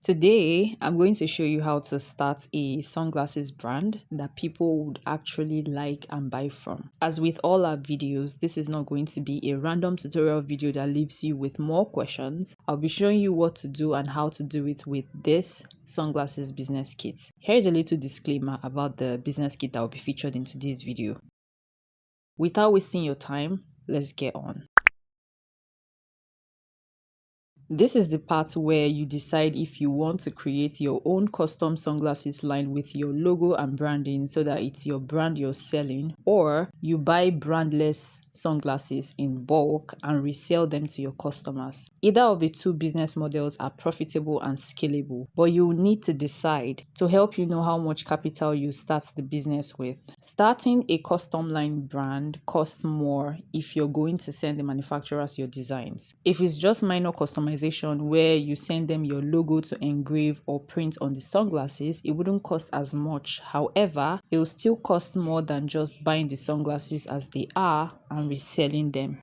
Today, I'm going to show you how to start a sunglasses brand that people would actually like and buy from. As with all our videos, this is not going to be a random tutorial video that leaves you with more questions. I'll be showing you what to do and how to do it with this sunglasses business kit. Here's a little disclaimer about the business kit that will be featured in today's video. Without wasting your time, let's get on. This is the part where you decide if you want to create your own custom sunglasses line with your logo and branding so that it's your brand you're selling, or you buy brandless sunglasses in bulk and resell them to your customers. Either of the two business models are profitable and scalable, but you will need to decide to help you know how much capital you start the business with. Starting a custom line brand costs more if you're going to send the manufacturers your designs. If it's just minor customization where you send them your logo to engrave or print on the sunglasses, it wouldn't cost as much. However, it will still cost more than just buying the sunglasses as they are and reselling them.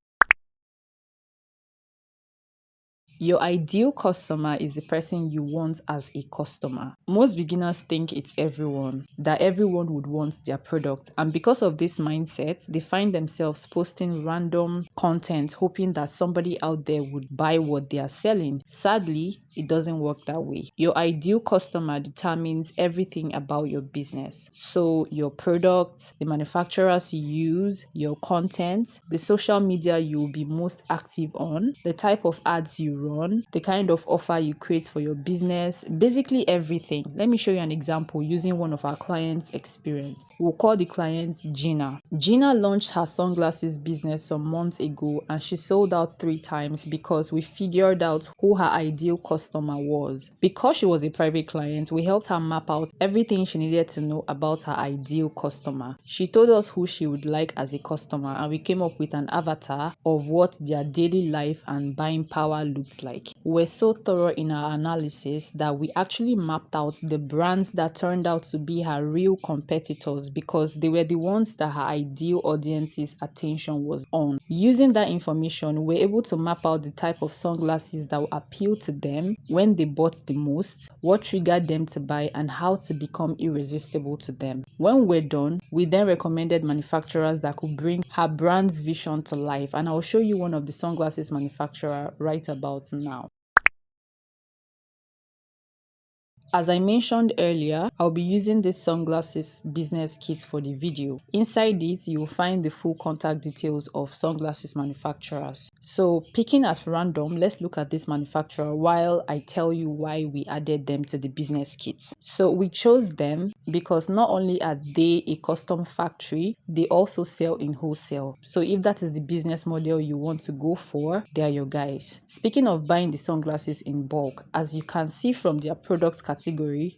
Your ideal customer is the person you want as a customer. Most beginners think it's everyone, that everyone would want their product. And because of this mindset, they find themselves posting random content, hoping that somebody out there would buy what they are selling. Sadly, it doesn't work that way. Your ideal customer determines everything about your business. So your products, the manufacturers you use, your content, the social media you will be most active on, the type of ads you run, the kind of offer you create for your business, basically everything. Let me show you an example using one of our clients' experience. We'll call the client Gina. Gina launched her sunglasses business some months ago and she sold out 3 times because we figured out who her ideal customer was. Because she was a private client, we helped her map out everything she needed to know about her ideal customer. She told us who she would like as a customer and we came up with an avatar of what their daily life and buying power looked like. We're so thorough in our analysis that we actually mapped out the brands that turned out to be her real competitors because they were the ones that her ideal audience's attention was on. Using that information, we're able to map out the type of sunglasses that will appeal to them when they bought the most, what triggered them to buy, and how to become irresistible to them. When we're done, we then recommended manufacturers that could bring her brand's vision to life, and I'll show you one of the sunglasses manufacturer right about now. As I mentioned earlier, I'll be using this sunglasses business kit for the video. Inside it, you'll find the full contact details of sunglasses manufacturers. So picking at random, let's look at this manufacturer while I tell you why we added them to the business kit. So we chose them because not only are they a custom factory, they also sell in wholesale. So if that is the business model you want to go for, they are your guys. Speaking of buying the sunglasses in bulk, as you can see from their product category,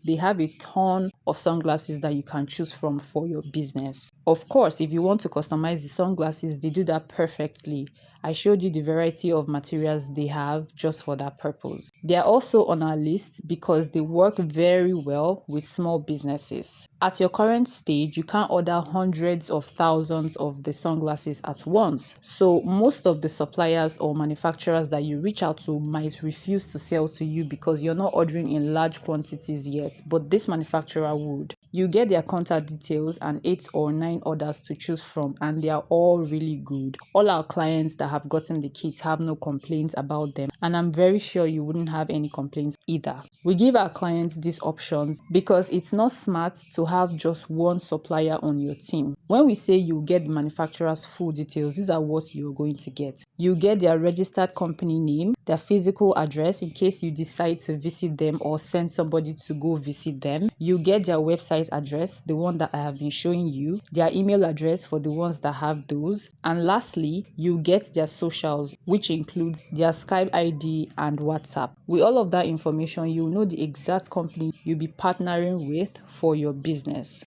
they have a ton of sunglasses that you can choose from for your business. Of course, if you want to customize the sunglasses, they do that perfectly. I showed you the variety of materials they have just for that purpose. They are also on our list because they work very well with small businesses. At your current stage, you can't order hundreds of thousands of the sunglasses at once. So most of the suppliers or manufacturers that you reach out to might refuse to sell to you because you're not ordering in large quantities yet, but this manufacturer would. You get their contact details and 8 or 9 orders to choose from, and they are all really good. All our clients that have gotten the kits have no complaints about them, and I'm very sure you wouldn't have any complaints either. We give our clients these options because it's not smart to have just one supplier on your team. When we say you get the manufacturer's full details, these are what you're going to get. You get their registered company name, their physical address in case you decide to visit them or send somebody to go visit them. You get their website address, the one that I have been showing you, their email address for the ones that have those, and lastly, you get their socials, which includes their Skype ID and WhatsApp. With all of that information, you know the exact company you'll be partnering with for your business.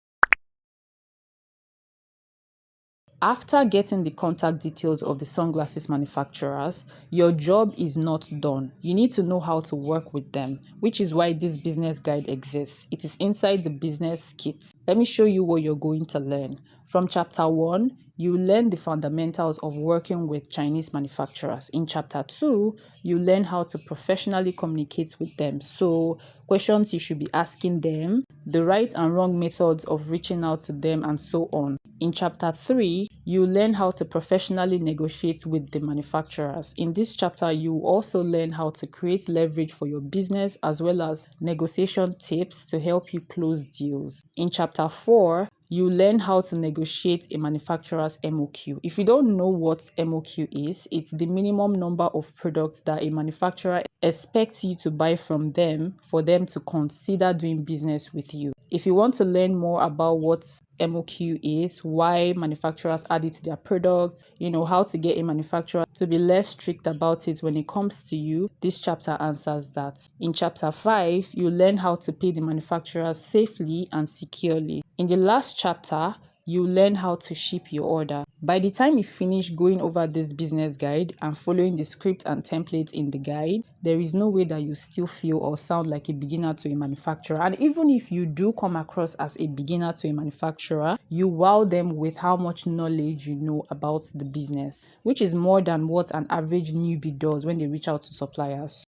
After getting the contact details of the sunglasses manufacturers, your job is not done. You need to know how to work with them, which is why this business guide exists. It is inside the business kit. Let me show you what you're going to learn. From chapter 1, you learn the fundamentals of working with Chinese manufacturers. In chapter 2, you learn how to professionally communicate with them. So, questions you should be asking them, the right and wrong methods of reaching out to them, and so on. In chapter 3, you learn how to professionally negotiate with the manufacturers. In this chapter, you also learn how to create leverage for your business as well as negotiation tips to help you close deals. In chapter 4, you learn how to negotiate a manufacturer's MOQ. If you don't know what MOQ is, it's the minimum number of products that a manufacturer expects you to buy from them for them to consider doing business with you. If you want to learn more about what MOQ is, why manufacturers add it to their products, how to get a manufacturer to be less strict about it when it comes to you, this chapter answers that. In chapter 5, you learn how to pay the manufacturers safely and securely. In the last chapter, you learn how to ship your order. By the time you finish going over this business guide and following the script and templates in the guide, there is no way that you still feel or sound like a beginner to a manufacturer. And even if you do come across as a beginner to a manufacturer, you wow them with how much knowledge you know about the business, which is more than what an average newbie does when they reach out to suppliers.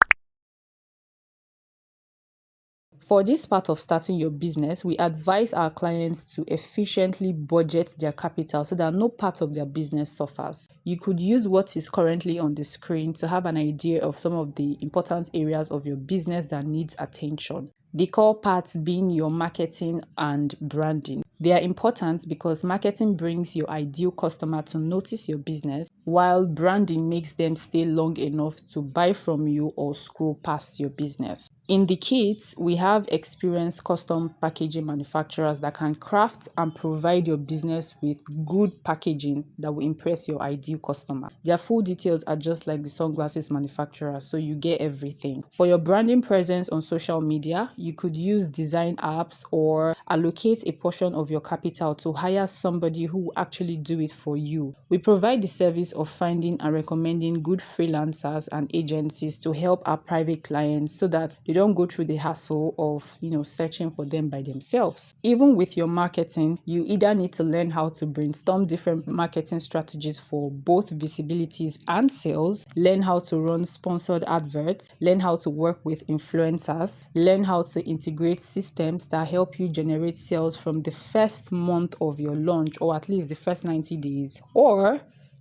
For this part of starting your business, we advise our clients to efficiently budget their capital so that no part of their business suffers. You could use what is currently on the screen to have an idea of some of the important areas of your business that needs attention. The core parts being your marketing and branding. They are important because marketing brings your ideal customer to notice your business, while branding makes them stay long enough to buy from you or scroll past your business. In the kits, we have experienced custom packaging manufacturers that can craft and provide your business with good packaging that will impress your ideal customer. Their full details are just like the sunglasses manufacturer, so you get everything. For your branding presence on social media, you could use design apps or allocate a portion of your capital to hire somebody who will actually do it for you. We provide the service of finding and recommending good freelancers and agencies to help our private clients so that they don't go through the hassle of searching for them by themselves. Even with your marketing, you either need to learn how to brainstorm different marketing strategies for both visibilities and sales, learn how to run sponsored adverts, learn how to work with influencers, learn how to integrate systems that help you generate sales from the first month of your launch, or at least the first 90 days. Or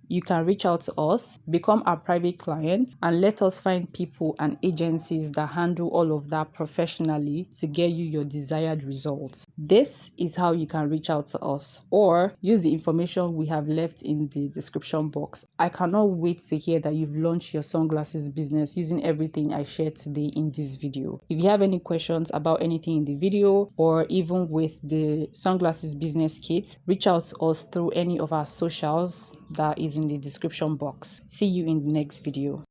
you can reach out to us, become our private client, and let us find people and agencies that handle all of that professionally to get you your desired results. This is how you can reach out to us, or use the information we have left in the description box. I cannot wait to hear that you've launched your sunglasses business using everything I shared today in this video. If you have any questions about anything in the video, or even with the sunglasses business kit, reach out to us through any of our socials that is in the description box. See you in the next video.